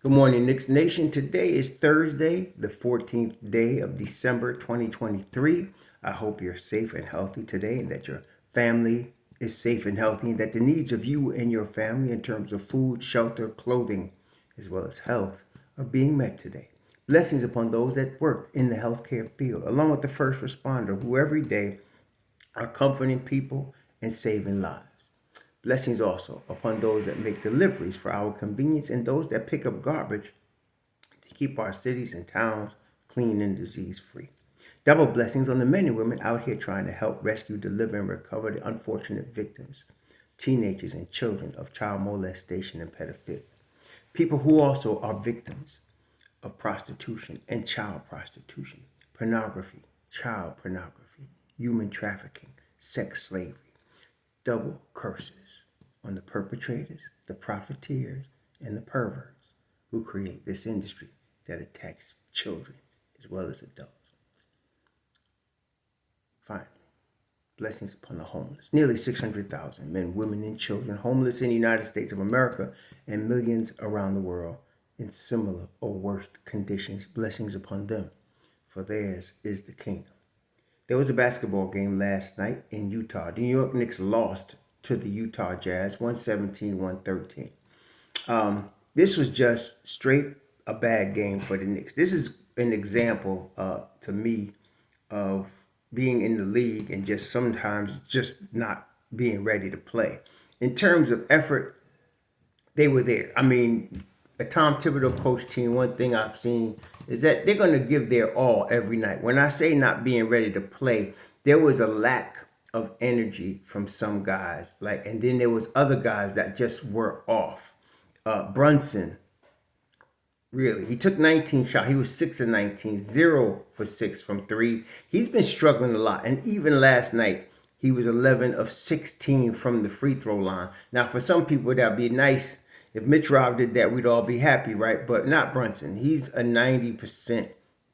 Good morning, Knicks Nation. Today is Thursday, the 14th day of December 2023. I hope you're safe and healthy today and that your family is safe and healthy and that the needs of you and your family in terms of food, shelter, clothing, as well as health are being met today. Blessings upon those that work in the healthcare field, along with the first responder who every day are comforting people and saving lives. Blessings also upon those that make deliveries for our convenience and those that pick up garbage to keep our cities and towns clean and disease free. Double blessings on the men and women out here trying to help rescue, deliver, and recover the unfortunate victims, teenagers and children of child molestation and pedophilia. People who also are victims of prostitution and child prostitution, pornography, child pornography, human trafficking, sex slavery. Double curses on the perpetrators, the profiteers, and the perverts who create this industry that attacks children as well as adults. Finally, blessings upon the homeless. Nearly 600,000 men, women, and children homeless in the United States of America and millions around the world in similar or worse conditions. Blessings upon them, for theirs is the kingdom. There was a basketball game last night in Utah. The New York Knicks lost to the Utah Jazz 117-113. This was just straight a bad game for the Knicks. This is an example to me of being in the league and just sometimes just not being ready to play. In terms of effort, they were there. I mean, a Tom Thibodeau coach team, one thing I've seen is that they're going to give their all every night. When I say not being ready to play, there was a lack of energy from some guys. And then there was other guys that just were off. Brunson, really, he took 19 shots. He was 6 of 19, 0 for 6 from 3. He's been struggling a lot. And even last night, he was 11 of 16 from the free throw line. Now, for some people, that'd be nice. If Mitch Rob did that, we'd all be happy, right? But not Brunson. He's a 90%.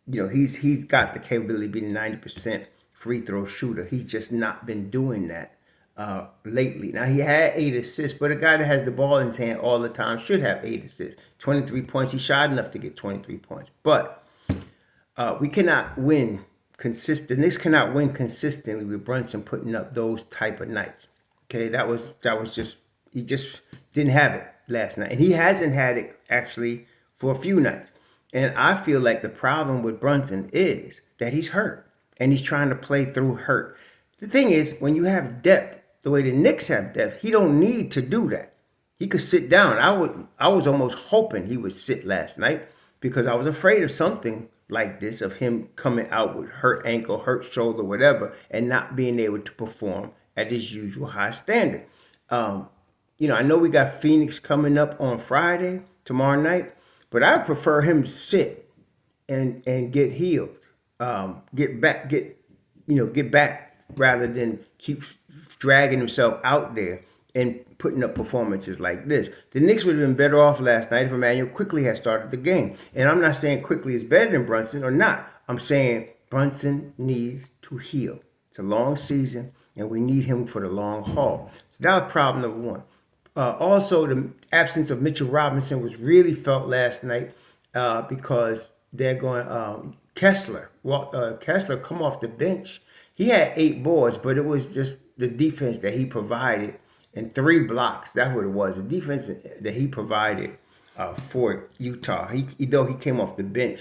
He's got the capability of being a 90% free throw shooter. He's just not been doing that lately. Now, he had 8 assists, but a guy that has the ball in his hand all the time should have 8 assists. 23 points. He shot enough to get 23 points. But we cannot win consistent. Knicks cannot win consistently with Brunson putting up those type of nights. Okay, that was just, he just didn't have it last night. And he hasn't had it actually for a few nights. And I feel like the problem with Brunson is that he's hurt and he's trying to play through hurt. The thing is, when you have depth, the way the Knicks have depth, he don't need to do that. He could sit down. I was almost hoping he would sit last night because I was afraid of something like this, of him coming out with hurt ankle, hurt shoulder, whatever, and not being able to perform at his usual high standard. I know we got Phoenix coming up on Friday, tomorrow night, but I prefer him to sit and get healed, get back rather than keep dragging himself out there and putting up performances like this. The Knicks would have been better off last night if Emmanuel Quickly had started the game. And I'm not saying Quickly is better than Brunson or not. I'm saying Brunson needs to heal. It's a long season, and we need him for the long haul. So that was problem number one. Also, the absence of Mitchell Robinson was really felt last night because they're going Kessler. Kessler come off the bench. He had 8 boards, but it was just the defense that he provided and 3 blocks. That's what it was. The defense that he provided for Utah. Though he came off the bench,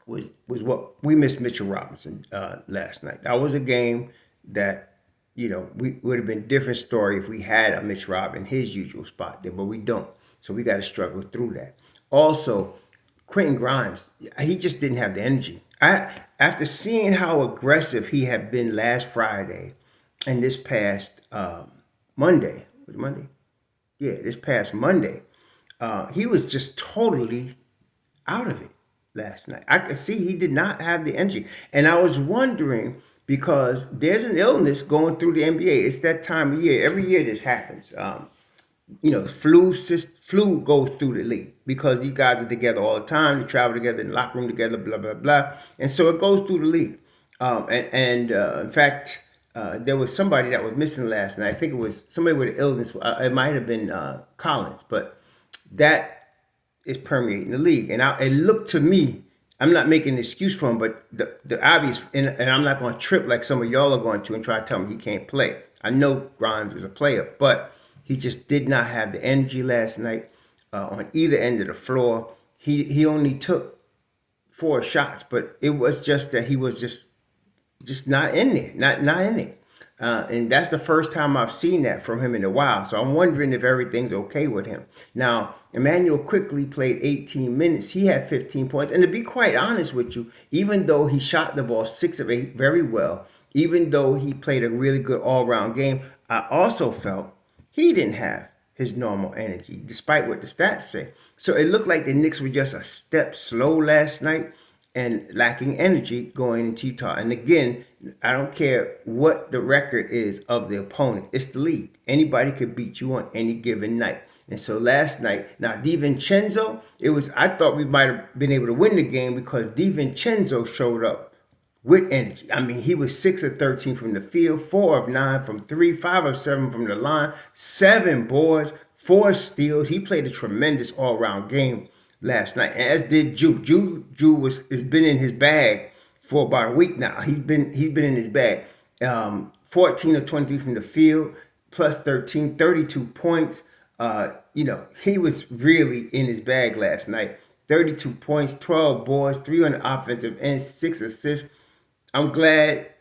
was what we missed Mitchell Robinson last night. That was a game that we would have been a different story if we had a Mitch Rob in his usual spot there, but we don't. So we got to struggle through that. Also, Quentin Grimes, he just didn't have the energy. After seeing how aggressive he had been last Friday and this past Monday, was it Monday? Yeah, this past Monday, he was just totally out of it last night. I could see he did not have the energy. And I was wondering, because there's an illness going through the NBA. It's that time of year. Every year this happens. Flu goes through the league because these guys are together all the time. They travel together in the locker room together, blah, blah, blah. And so it goes through the league. In fact, there was somebody that was missing last night. I think it was somebody with an illness. It might have been Collins, but that is permeating the league. And it looked to me, I'm not making an excuse for him, but the obvious, and I'm not going to trip like some of y'all are going to and try to tell me he can't play. I know Grimes is a player, but he just did not have the energy last night on either end of the floor. He only took 4 shots, but it was just that he was just not in there, not in it. And that's the first time I've seen that from him in a while. So I'm wondering if everything's okay with him. Now, Emmanuel quickly played 18 minutes. He had 15 points. And to be quite honest with you, even though he shot the ball 6 of 8 very well, even though he played a really good all-round game, I also felt he didn't have his normal energy, despite what the stats say. So it looked like the Knicks were just a step slow last night and lacking energy going into Utah. And again, I don't care what the record is of the opponent. It's the league. Anybody could beat you on any given night. And so last night, now DiVincenzo, I thought we might have been able to win the game because DiVincenzo showed up with energy. I mean, he was 6 of 13 from the field, 4 of 9 from 3, 5 of 7 from the line, 7 boards, 4 steals. He played a tremendous all-round game last night, as did Ju. Ju has been in his bag for about a week now. He's been in his bag. 14 of 20 from the field, plus 13, 32 points. He was really in his bag last night. 32 points, 12 boards, 3 on the offensive end, 6 assists. I'm glad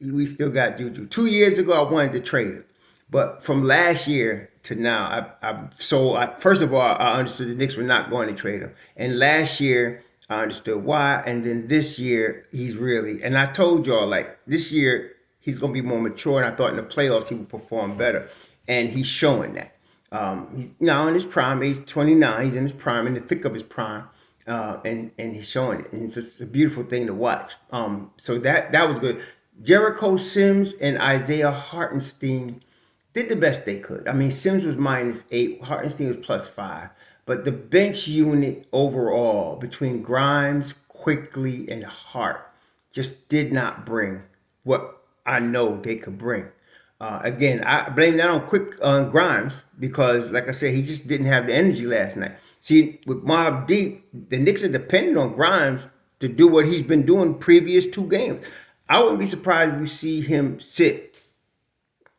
we still got JuJu. 2 years ago, I wanted to trade him. But from last year to now, first of all, I understood the Knicks were not going to trade him. And last year, I understood why. And then this year, and I told y'all, like, this year, he's going to be more mature. And I thought in the playoffs, he would perform better. And he's showing that. He's now in his prime, age 29. He's in his prime, in the thick of his prime. And he's showing it. And it's just a beautiful thing to watch. So that was good. Jericho Sims and Isaiah Hartenstein did the best they could. I mean, Sims was -8, Hartenstein was +5. But the bench unit overall between Grimes, Quickly, and Hart just did not bring what I know they could bring. Again, I blame that on Grimes because, like I said, he just didn't have the energy last night. See, with Mobb Deep, the Knicks are dependent on Grimes to do what he's been doing previous 2 games. I wouldn't be surprised if you see him sit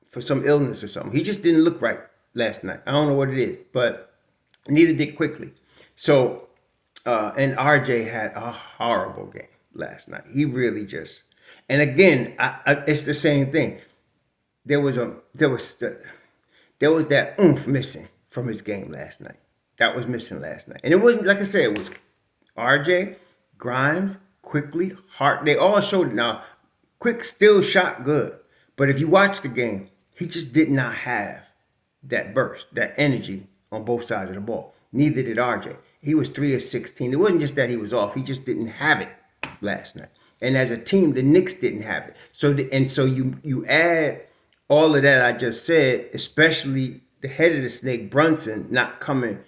for some illness or something. He just didn't look right last night. I don't know what it is, but neither did Quickly. So, and RJ had a horrible game last night. He really just, and again, it's the same thing. There was that oomph missing from his game last night. That was missing last night. And it wasn't, like I said, it was RJ, Grimes, Quickly, Hart. They all showed it. Now, Quick still shot good. But if you watch the game, he just did not have that burst, that energy on both sides of the ball. Neither did RJ. He was 3 of 16. It wasn't just that he was off. He just didn't have it last night. And as a team, the Knicks didn't have it. So you add all of that I just said, especially the head of the snake, Brunson, not coming,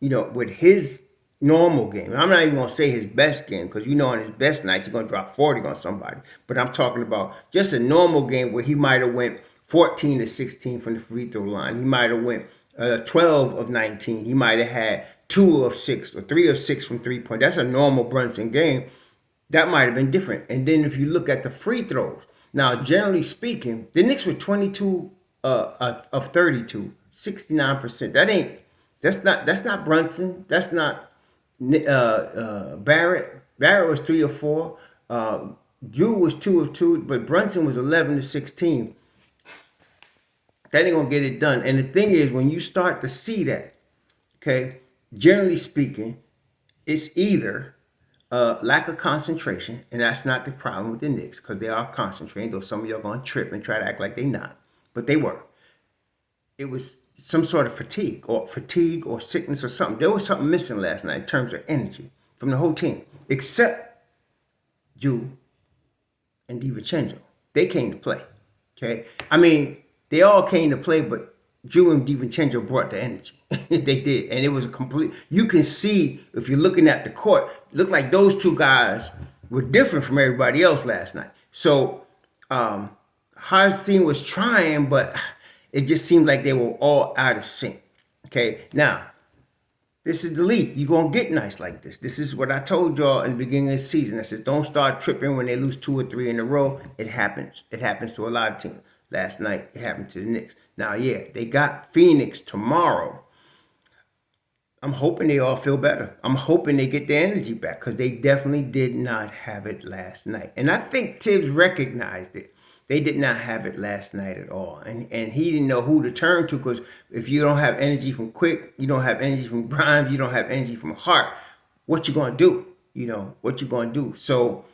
with his normal game. I'm not even going to say his best game because, on his best nights, he's going to drop 40 on somebody. But I'm talking about just a normal game where he might have went 14 to 16 from the free throw line. He might have went 12 of 19. He might have had 2 of 6 or 3 of 6 from 3-point. That's a normal Brunson game. That might have been different. And then if you look at the free throws, now, generally speaking, the Knicks were 22 of 32, 69%. That's not Brunson. That's not Barrett. Barrett was 3 of 4. Drew was 2 of 2, but Brunson was 11 to 16. That ain't gonna get it done. And the thing is, when you start to see that, okay, generally speaking, it's either lack of concentration, and that's not the problem with the Knicks because they are concentrating, though some of y'all going to trip and try to act like they not, but they were. It was some sort of fatigue or sickness or something. There was something missing last night in terms of energy from the whole team, except Ju and DiVincenzo. They came to play, okay? I mean, they all came to play, but Ju and DiVincenzo brought the energy. They did. And it was a complete, you can see, if you're looking at the court, it looked like those 2 guys were different from everybody else last night. So, Hartenstein was trying, but it just seemed like they were all out of sync. Okay. Now, This is the league. You're going to get nights like this. This is what I told y'all in the beginning of the season. I said, don't start tripping when they lose 2 or 3 in a row. It happens. It happens to a lot of teams. Last night, it happened to the Knicks. Now, yeah, they got Phoenix tomorrow. I'm hoping they all feel better. I'm hoping they get their energy back because they definitely did not have it last night. And I think Tibbs recognized it. They did not have it last night at all. And he didn't know who to turn to because if you don't have energy from Quick, you don't have energy from Grimes, you don't have energy from Hart, what you going to do? What you going to do? So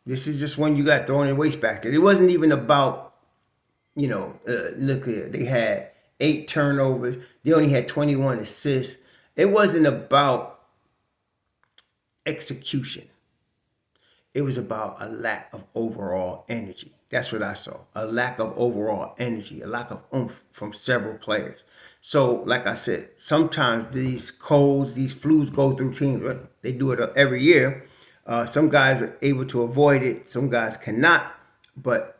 this is just one you got thrown in the wastebasket. It wasn't even about, look here, they had 8 turnovers. They only had 21 assists. It wasn't about execution. It was about a lack of overall energy. That's what I saw. A lack of overall energy, a lack of oomph from several players. So, like I said, sometimes these colds, these flus go through teams. They do it every year. Some guys are able to avoid it. Some guys cannot. But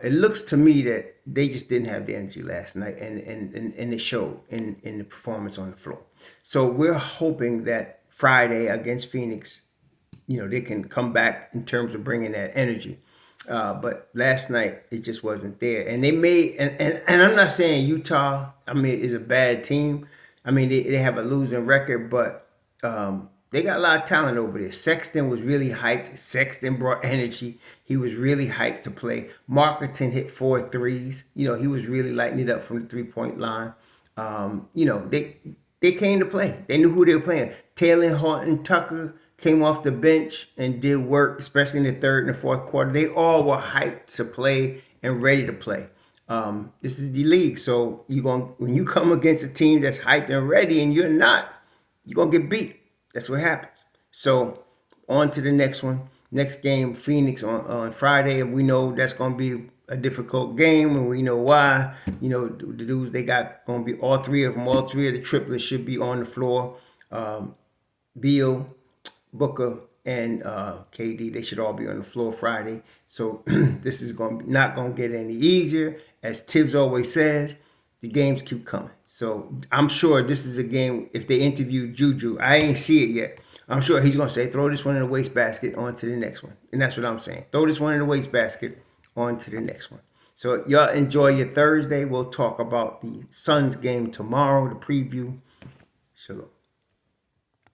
it looks to me that they just didn't have the energy last night, and it showed in the performance on the floor. So we're hoping that Friday against Phoenix, they can come back in terms of bringing that energy. But last night, it just wasn't there. And they made, and I'm not saying Utah, is a bad team. They have a losing record, but they got a lot of talent over there. Sexton was really hyped. Sexton brought energy. He was really hyped to play. Markerton hit 4 threes. He was really lighting it up from the 3-point line. They came to play. They knew who they were playing. Taylor Horton Tucker came off the bench and did work, especially in the third and the fourth quarter. They all were hyped to play and ready to play. This is the league, so when you come against a team that's hyped and ready and you're not, you're gonna get beat. That's what happens. So on to the next one. Next game, Phoenix on Friday, and we know that's gonna be a difficult game, and we know why. The dudes they got gonna be all three of the triplets should be on the floor. Beal, Booker, and KD, they should all be on the floor Friday. So this is not going to get any easier. As Tibbs always says, the games keep coming. So I'm sure this is a game, if they interview JuJu, I ain't see it yet. I'm sure he's going to say, throw this one in the wastebasket, on to the next one. And that's what I'm saying. Throw this one in the wastebasket, on to the next one. So y'all enjoy your Thursday. We'll talk about the Suns game tomorrow, the preview. Shalom.